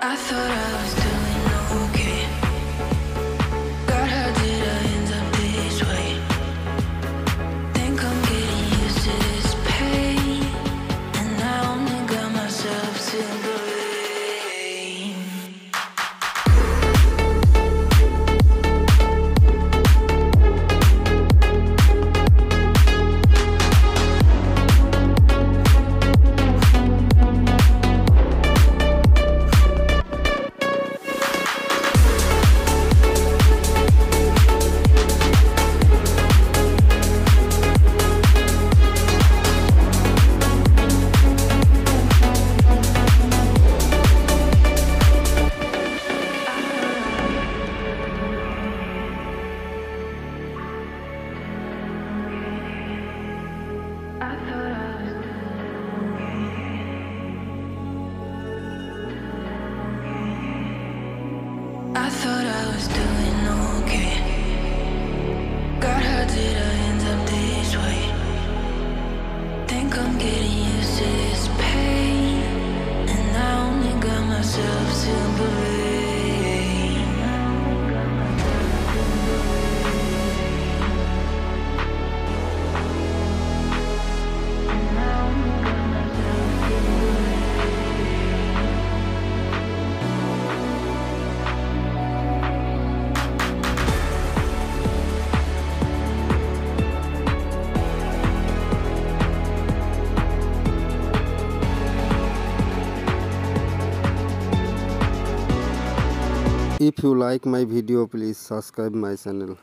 I thought I was doing okay. God, how did I end up this way? Think I'm getting used to this pain, and I only got myself to blame. I thought I was doing okay. God, how did I end up this way? Think I'm getting used to this pain, and I only got myself to blame. If you like my video, please subscribe my channel.